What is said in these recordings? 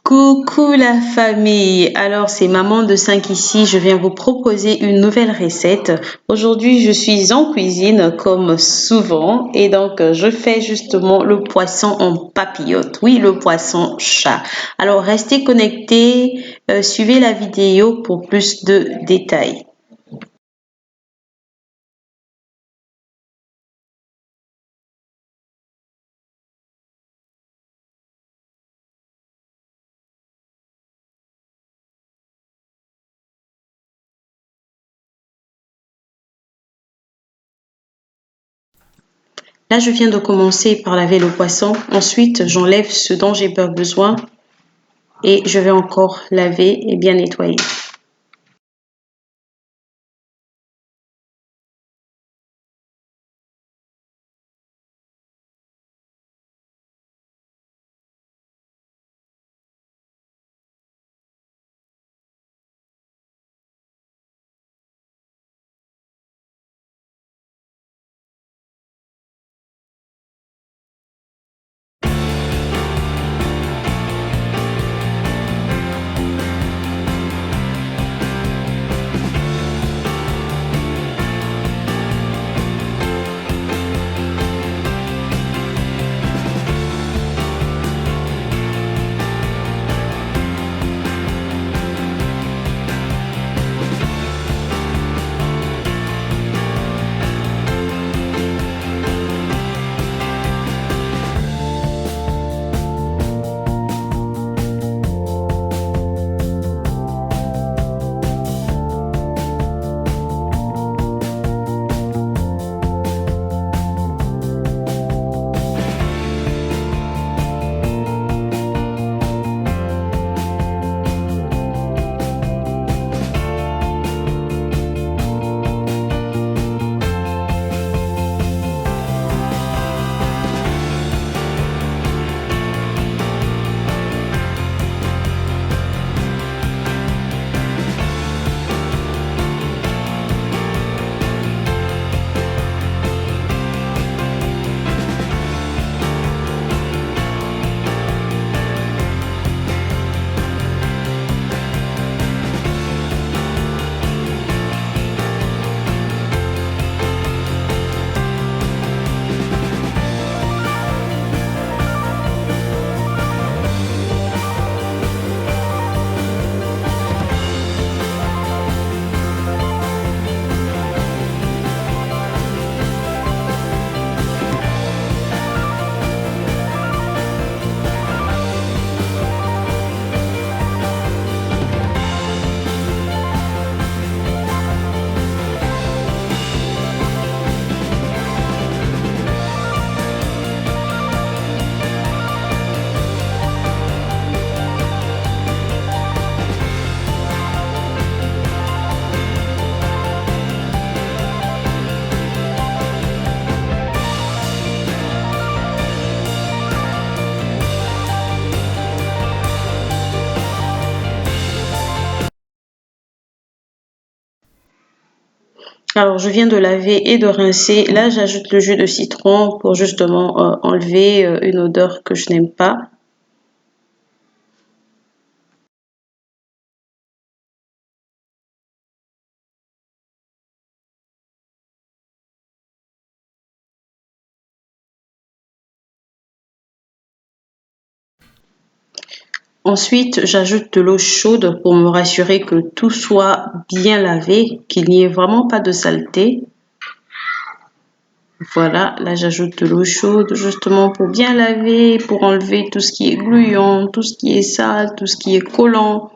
Coucou la famille, alors c'est maman de 5 ici, je viens vous proposer une nouvelle recette. Aujourd'hui je suis en cuisine comme souvent et donc je fais justement le poisson en papillote, oui le poisson chat. Alors restez connectés, suivez la vidéo pour plus de détails. Là je viens de commencer par laver le poisson, ensuite j'enlève ce dont j'ai pas besoin et je vais encore laver et bien nettoyer. Alors, je viens de laver et de rincer. Là, j'ajoute le jus de citron pour justement enlever une odeur que je n'aime pas. Ensuite, j'ajoute de l'eau chaude pour me rassurer que tout soit bien lavé, qu'il n'y ait vraiment pas de saleté. Voilà, là j'ajoute de l'eau chaude justement pour bien laver, pour enlever tout ce qui est gluant, tout ce qui est sale, tout ce qui est collant.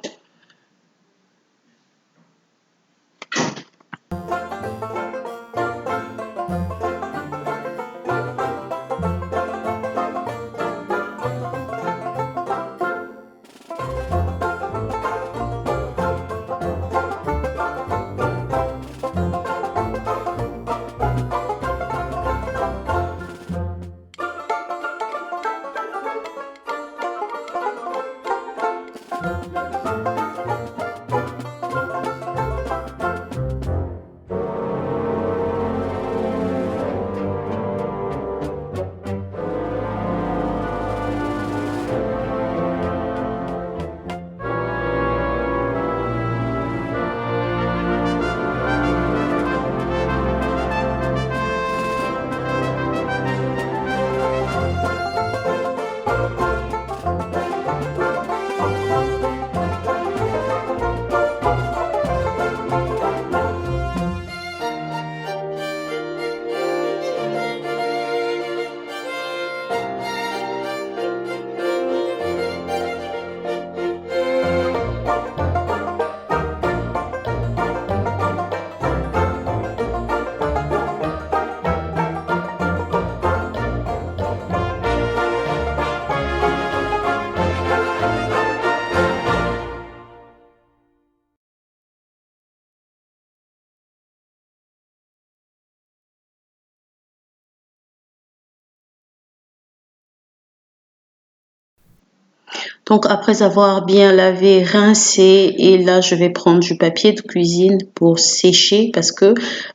Donc après avoir bien lavé, rincé, et là je vais prendre du papier de cuisine pour sécher parce que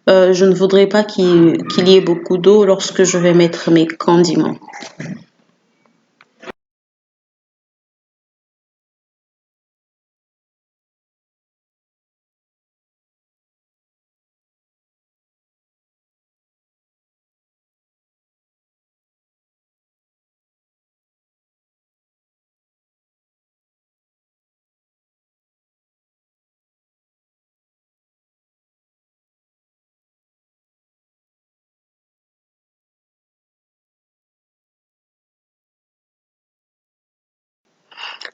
je ne voudrais pas qu'il y ait beaucoup d'eau lorsque je vais mettre mes condiments.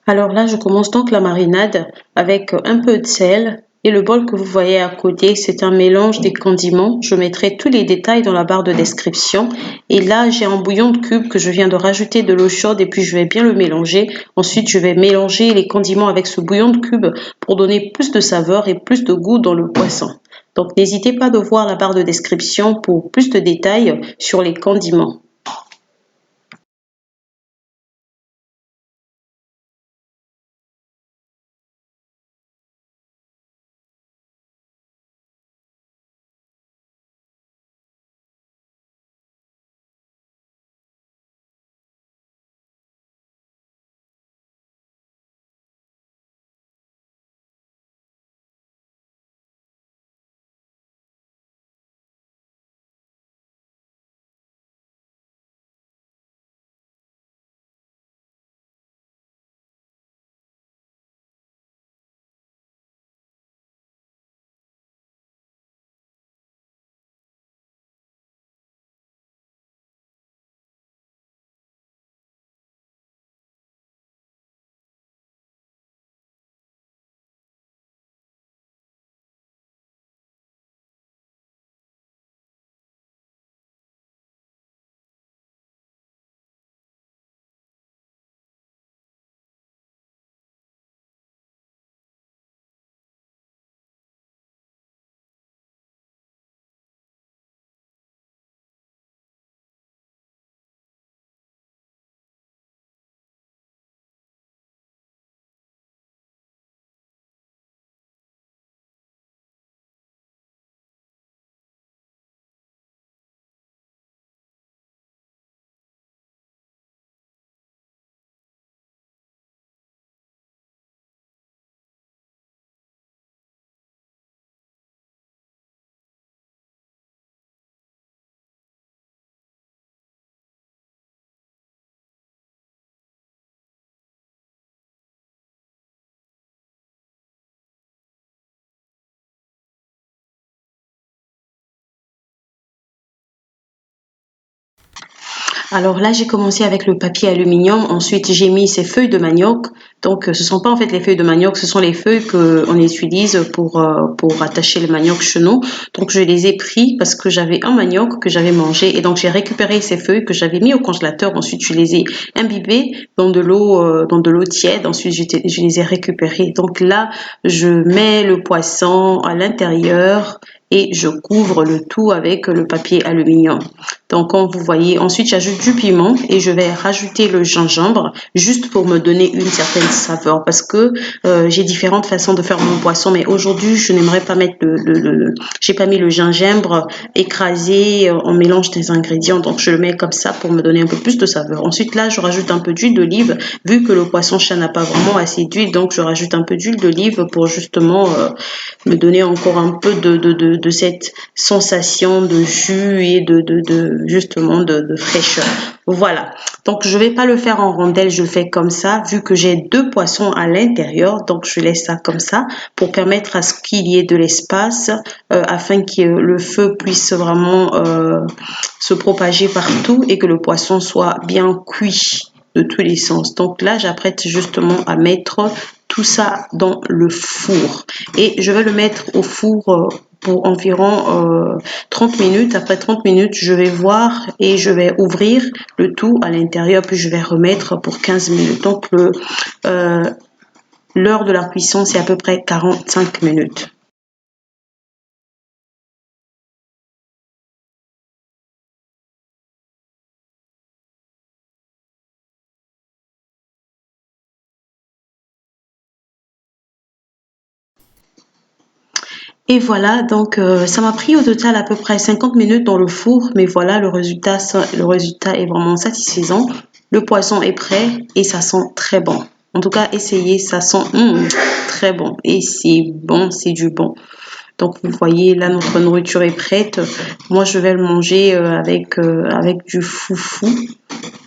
Alors là, je commence donc la marinade avec un peu de sel et le bol que vous voyez à côté, c'est un mélange des condiments. Je mettrai tous les détails dans la barre de description. Et là, j'ai un bouillon de cubes que je viens de rajouter de l'eau chaude et puis je vais bien le mélanger. Ensuite, je vais mélanger les condiments avec ce bouillon de cubes pour donner plus de saveur et plus de goût dans le poisson. Donc, n'hésitez pas de voir la barre de description pour plus de détails sur les condiments. Alors là, j'ai commencé avec le papier aluminium. Ensuite, j'ai mis ces feuilles de manioc. Donc, ce sont pas en fait les feuilles de manioc, ce sont les feuilles que on utilise pour attacher le manioc chez nous. Donc, je les ai pris parce que j'avais un manioc que j'avais mangé et donc j'ai récupéré ces feuilles que j'avais mis au congélateur. Ensuite, je les ai imbibées dans de l'eau tiède. Ensuite, je les ai récupérées. Donc là, je mets le poisson à l'intérieur et je couvre le tout avec le papier aluminium. Donc, comme vous voyez, ensuite j'ajoute du piment et je vais rajouter le gingembre juste pour me donner une certaine saveur parce que j'ai différentes façons de faire mon poisson, mais aujourd'hui je n'aimerais pas mettre j'ai pas mis le gingembre écrasé en mélange des ingrédients, donc je le mets comme ça pour me donner un peu plus de saveur. Ensuite là, je rajoute un peu d'huile d'olive vu que le poisson chat n'a pas vraiment assez d'huile, donc je rajoute un peu d'huile d'olive pour justement me donner encore un peu de cette sensation de jus et justement de fraîcheur. Voilà. Donc, je vais pas le faire en rondelles, je le fais comme ça, vu que j'ai deux poissons à l'intérieur. Donc, je laisse ça comme ça pour permettre à ce qu'il y ait de l'espace afin que le feu puisse vraiment se propager partout et que le poisson soit bien cuit de tous les sens. Donc là, j'apprête justement à mettre tout ça dans le four et je vais le mettre au four pour environ 30 minutes. Après 30 minutes, je vais voir et je vais ouvrir le tout à l'intérieur, puis je vais remettre pour 15 minutes. Donc euh, l'heure de la cuisson, c'est à peu près 45 minutes. Et voilà, donc ça m'a pris au total à peu près 50 minutes dans le four, mais voilà, le résultat est vraiment satisfaisant. Le poisson est prêt et ça sent très bon. En tout cas, essayez, ça sent très bon et c'est bon, c'est du bon. Donc vous voyez, là notre nourriture est prête. Moi je vais le manger avec du foufou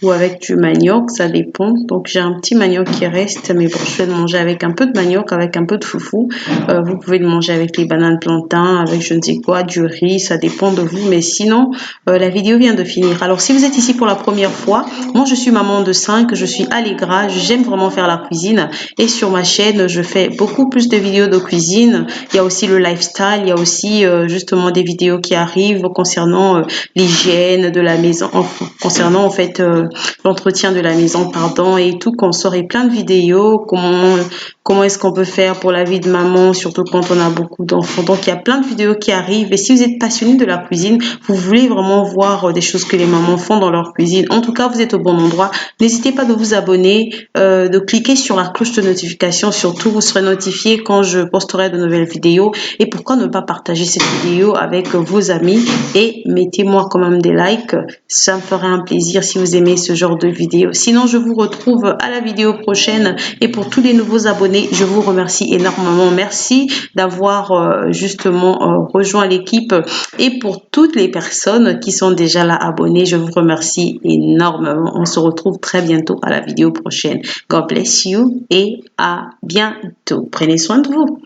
ou avec du manioc, ça dépend. Donc j'ai un petit manioc qui reste, mais bon, je vais le manger avec un peu de manioc, avec un peu de foufou. Vous pouvez le manger avec les bananes plantains, avec je ne sais quoi, du riz, ça dépend de vous. Mais sinon, la vidéo vient de finir. Alors si vous êtes ici pour la première fois, moi je suis maman de 5, je suis Allegra, j'aime vraiment faire la cuisine. Et sur ma chaîne, je fais beaucoup plus de vidéos de cuisine. Il y a aussi le lifestyle, il y a aussi justement des vidéos qui arrivent concernant l'hygiène de la maison, concernant en fait l'entretien de la maison, pardon, et tout qu'on saurait plein de vidéos, comment est-ce qu'on peut faire pour la vie de maman, surtout quand on a beaucoup d'enfants. Donc il y a plein de vidéos qui arrivent et si vous êtes passionné de la cuisine, vous voulez vraiment voir des choses que les mamans font dans leur cuisine, en tout cas vous êtes au bon endroit. N'hésitez pas de vous abonner, de cliquer sur la cloche de notification, surtout vous serez notifié quand je posterai de nouvelles vidéos et pourquoi ne pas partager cette vidéo avec vos amis et mettez-moi quand même des likes, ça me ferait un plaisir si vous aimez ce genre de vidéo. Sinon je vous retrouve à la vidéo prochaine et pour tous les nouveaux abonnés, je vous remercie énormément. Merci d'avoir justement rejoint l'équipe et pour toutes les personnes qui sont déjà là abonnées, je vous remercie énormément. On se retrouve très bientôt à la vidéo prochaine. God bless you et à bientôt. Prenez soin de vous.